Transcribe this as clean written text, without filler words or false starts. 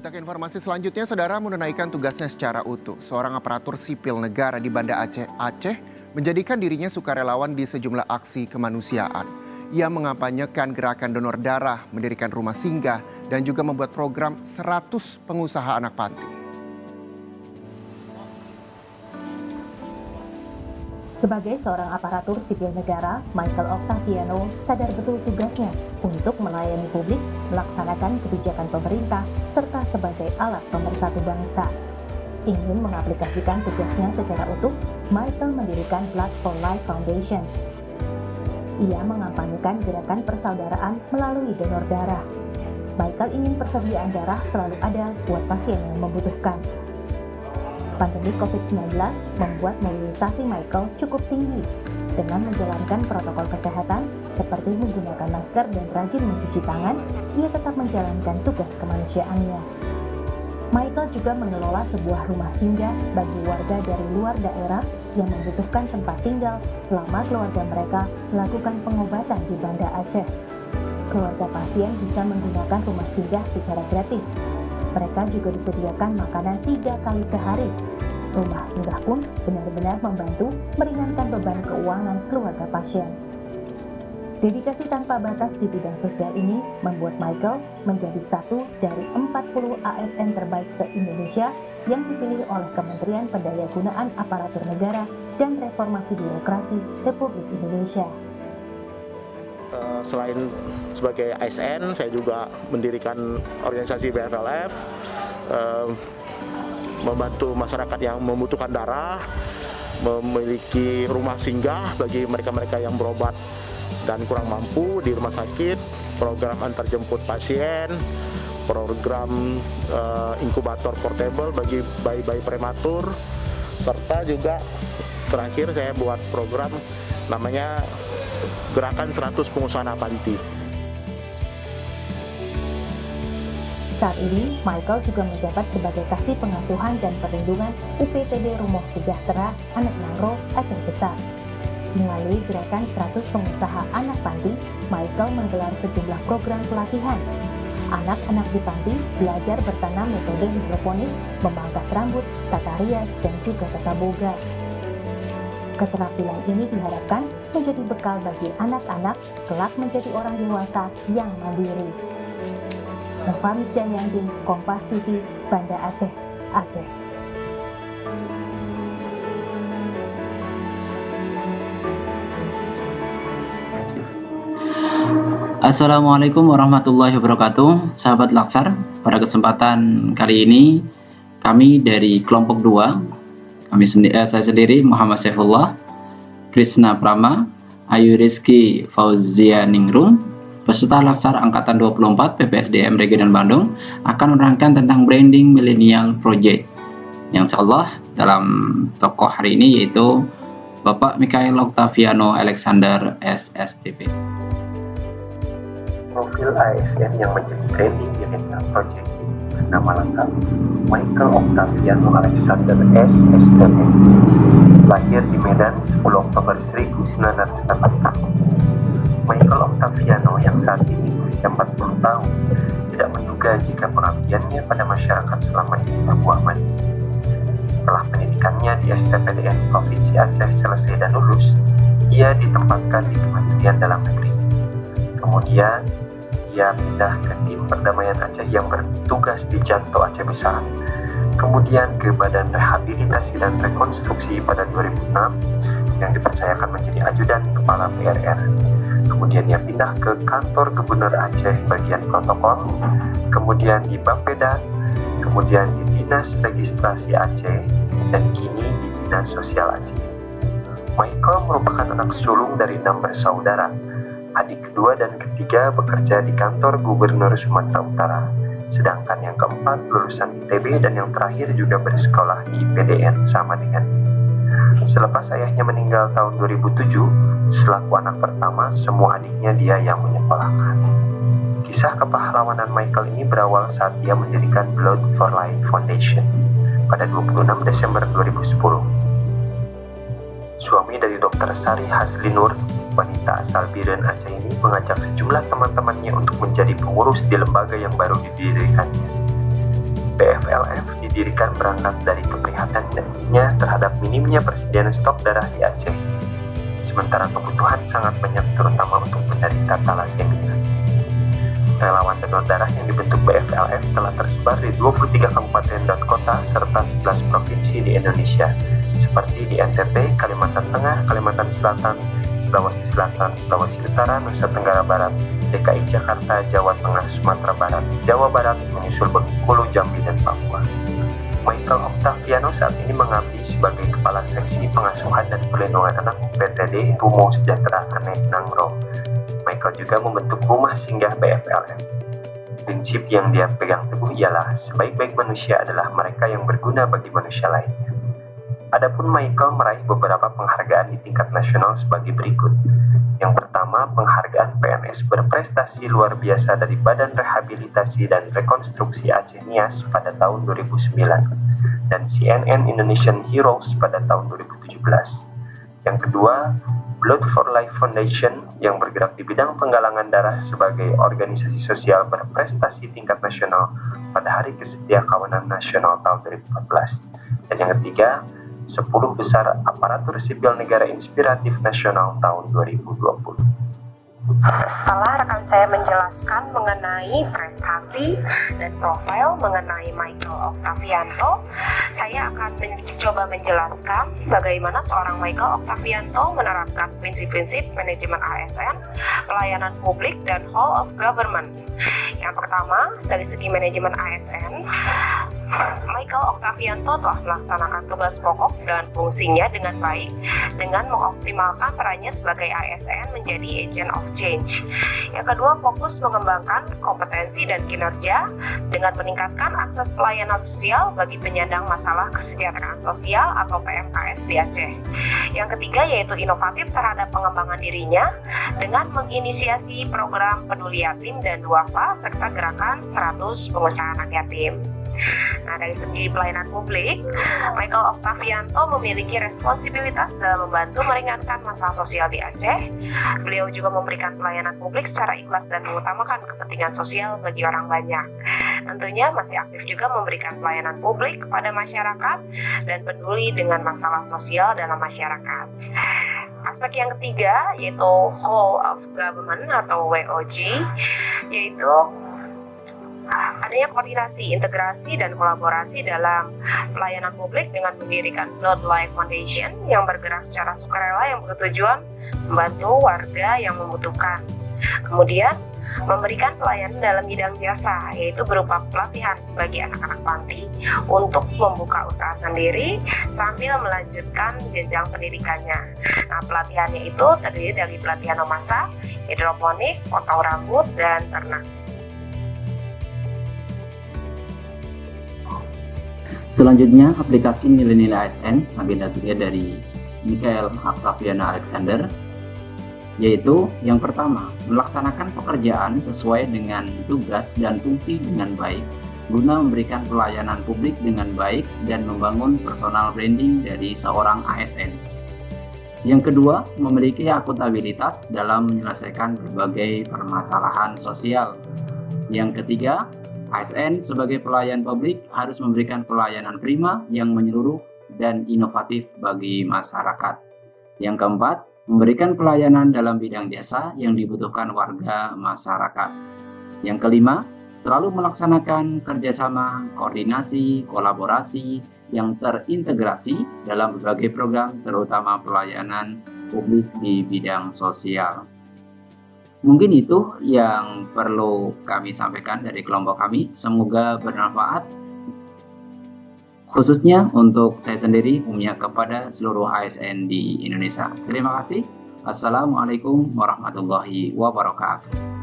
Kita ke informasi selanjutnya, saudara menunaikan tugasnya secara utuh. Seorang aparatur sipil negara di Banda Aceh menjadikan dirinya sukarelawan di sejumlah aksi kemanusiaan. Ia mengampanyekan gerakan donor darah, mendirikan rumah singgah, dan juga membuat program 100 pengusaha anak panti. Sebagai seorang aparatur sipil negara, Michael Octaviano sadar betul tugasnya untuk melayani publik, melaksanakan kebijakan pemerintah, serta sebagai alat pemersatu bangsa. Ingin mengaplikasikan tugasnya secara utuh, Michael mendirikan Blood for Life Foundation. Ia mengampanyekan gerakan persaudaraan melalui donor darah. Michael ingin persediaan darah selalu ada buat pasien yang membutuhkan. Pandemi COVID-19 membuat mobilisasi Michael cukup tinggi. Dengan menjalankan protokol kesehatan seperti menggunakan masker dan rajin mencuci tangan, ia tetap menjalankan tugas kemanusiaannya. Michael juga mengelola sebuah rumah singgah bagi warga dari luar daerah yang membutuhkan tempat tinggal selama keluarga mereka melakukan pengobatan di Banda Aceh. Keluarga pasien bisa menggunakan rumah singgah secara gratis. Mereka juga disediakan makanan 3 kali sehari. Rumah singgah pun benar-benar membantu meringankan beban keuangan keluarga pasien. Dedikasi tanpa batas di bidang sosial ini membuat Michael menjadi satu dari 40 ASN terbaik se-Indonesia yang dipilih oleh Kementerian Pendayagunaan Aparatur Negara dan Reformasi Birokrasi Republik Indonesia. Selain sebagai ASN, saya juga mendirikan organisasi BFLF, membantu masyarakat yang membutuhkan darah, memiliki rumah singgah bagi mereka-mereka yang berobat dan kurang mampu di rumah sakit, program antar jemput pasien, program inkubator portable bagi bayi-bayi prematur, serta juga terakhir saya buat program namanya Gerakan 100 Pengusaha Anak Panti. Saat ini, Michael juga menjabat sebagai Kasih Pengasuhan dan Perlindungan UPTD Rumoh Sejahtera Anak Nangro, Aceh Besar. Melalui Gerakan 100 Pengusaha Anak Panti, Michael menggelar sejumlah program pelatihan. Anak-anak di panti belajar bertanam metode hidroponik, memangkas rambut, tata rias, dan juga tata boga. Keterampilan ini diharapkan menjadi bekal bagi anak-anak kelak menjadi orang dewasa yang mandiri. Nova Misdayandi, Kompas TV, Banda Aceh, Aceh. Assalamualaikum warahmatullahi wabarakatuh, sahabat Laksar. Pada kesempatan kali ini, kami dari kelompok 2, saya sendiri Muhammad Saifullah, Krishna Prama, Ayu Rizky Fauzia Ningrum, peserta Laksar Angkatan 24 PPSDM Regional Bandung akan menerangkan tentang Branding Millennial Project yang insyaallah dalam tokoh hari ini yaitu Bapak Michael Octaviano Alexander SSTP. Profil ASN yang menjadi Branding Millennial Project nama lengkap Michael Octaviano Alexander SSTP. Lahir di Medan 10 Oktober 1980. Michael Octaviano yang saat ini berusia 40 tahun tidak menduga jika pengabdiannya pada masyarakat selama ini berbuah manis. Setelah pendidikannya di STPDN Provinsi Aceh selesai dan lulus, ia ditempatkan di Kementerian Dalam Negeri. Kemudian, ia pindah ke tim perdamaian Aceh yang bertugas di Janto Aceh Besar, kemudian ke Badan Rehabilitasi dan Rekonstruksi pada 2006 yang dipercayakan menjadi ajudan kepala PRR. Kemudian ia pindah ke kantor Gubernur Aceh bagian protokol, kemudian di Bapeda, kemudian di Dinas Registrasi Aceh, dan kini di Dinas Sosial Aceh. Michael merupakan anak sulung dari 6 bersaudara. Adik kedua dan ketiga bekerja di kantor Gubernur Sumatera Utara, sedangkan yang keempat lulusan ITB dan yang terakhir juga bersekolah di PDN sama dengan ini. Selepas ayahnya meninggal tahun 2007, selaku anak pertama, semua adiknya dia yang menyekolahkan. Kisah kepahlawanan Michael ini berawal saat dia mendirikan Blood for Life Foundation pada 26 Desember 2010. Suami dari Dr. Sari Haslinur, wanita asal Biren Aceh ini mengajak sejumlah teman-temannya untuk menjadi pengurus di lembaga yang baru didirikannya. BFLF didirikan berangkat dari keprihatinannya terhadap minimnya persediaan stok darah di Aceh. Sementara kebutuhan sangat banyak terutama untuk penderita talasemia. Relawan donor darah yang dibentuk BFLF telah tersebar di 23 kabupaten dan kota serta 11 provinsi di Indonesia, seperti di NTT, Kalimantan Tengah, Kalimantan Selatan, Sulawesi Selatan, Sulawesi Utara, Nusa Tenggara Barat, DKI Jakarta, Jawa Tengah, Sumatera Barat, Jawa Barat, menyusul Bengkulu, Jambi, dan Papua. Michael Octaviano saat ini mengabdi sebagai Kepala Seksi Pengasuhan dan Perlindungan Anak PTD Rumo Sejahtera Aneh Nanggro. Michael juga membentuk rumah singgah BFLF. Prinsip yang dia pegang teguh ialah sebaik-baik manusia adalah mereka yang berguna bagi manusia lainnya. Adapun Michael meraih beberapa penghargaan di tingkat nasional sebagai berikut. Yang pertama, penghargaan PNS berprestasi luar biasa dari Badan Rehabilitasi dan Rekonstruksi Aceh NIAS pada tahun 2009 dan CNN Indonesian Heroes pada tahun 2017. Yang kedua, Blood for Life Foundation yang bergerak di bidang penggalangan darah sebagai organisasi sosial berprestasi tingkat nasional pada Hari Kesetiakawanan Nasional tahun 2014. Dan yang ketiga, 10 besar aparatur sipil negara inspiratif nasional tahun 2020. Setelah rekan saya menjelaskan mengenai prestasi dan profil mengenai Michael Octavianto, saya akan mencoba menjelaskan bagaimana seorang Michael Octavianto menerapkan prinsip-prinsip manajemen ASN, pelayanan publik, dan whole of government. Yang pertama, dari segi manajemen ASN, Michael Octavianto telah melaksanakan tugas pokok dan fungsinya dengan baik dengan mengoptimalkan perannya sebagai ASN menjadi agent of change. Yang kedua, fokus mengembangkan kompetensi dan kinerja dengan meningkatkan akses pelayanan sosial bagi penyandang masalah kesejahteraan sosial atau PMKS di Aceh. Yang ketiga, yaitu inovatif terhadap pengembangan dirinya dengan menginisiasi program peduli yatim dan duafa serta gerakan 100 pengusaha anak yatim. Nah, dari segi pelayanan publik, Michael Octavianto memiliki responsibilitas dalam membantu meringankan masalah sosial di Aceh. Beliau juga memberikan pelayanan publik secara ikhlas dan mengutamakan kepentingan sosial bagi orang banyak. Tentunya masih aktif juga memberikan pelayanan publik kepada masyarakat dan peduli dengan masalah sosial dalam masyarakat. Aspek yang ketiga yaitu whole of government atau WOG, yaitu adanya koordinasi, integrasi, dan kolaborasi dalam pelayanan publik dengan mendirikan Blood Life Foundation yang bergerak secara sukarela yang bertujuan membantu warga yang membutuhkan. Kemudian, memberikan pelayanan dalam bidang jasa, yaitu berupa pelatihan bagi anak-anak panti untuk membuka usaha sendiri sambil melanjutkan jenjang pendidikannya. Nah, pelatihannya itu terdiri dari pelatihan memasak, hidroponik, potong rambut, dan ternak. Selanjutnya, aplikasi nilai-nilai ASN agenda 3 dari Michael Octaviano Alexander, yaitu yang pertama, melaksanakan pekerjaan sesuai dengan tugas dan fungsi dengan baik, guna memberikan pelayanan publik dengan baik dan membangun personal branding dari seorang ASN. Yang kedua, memiliki akuntabilitas dalam menyelesaikan berbagai permasalahan sosial. Yang ketiga, ASN sebagai pelayan publik harus memberikan pelayanan prima yang menyeluruh dan inovatif bagi masyarakat. Yang keempat, memberikan pelayanan dalam bidang jasa yang dibutuhkan warga masyarakat. Yang kelima, selalu melaksanakan kerjasama, koordinasi, kolaborasi yang terintegrasi dalam berbagai program, terutama pelayanan publik di bidang sosial. Mungkin itu yang perlu kami sampaikan dari kelompok kami. Semoga bermanfaat, khususnya untuk saya sendiri, umumnya kepada seluruh ASN di Indonesia. Terima kasih. Assalamualaikum warahmatullahi wabarakatuh.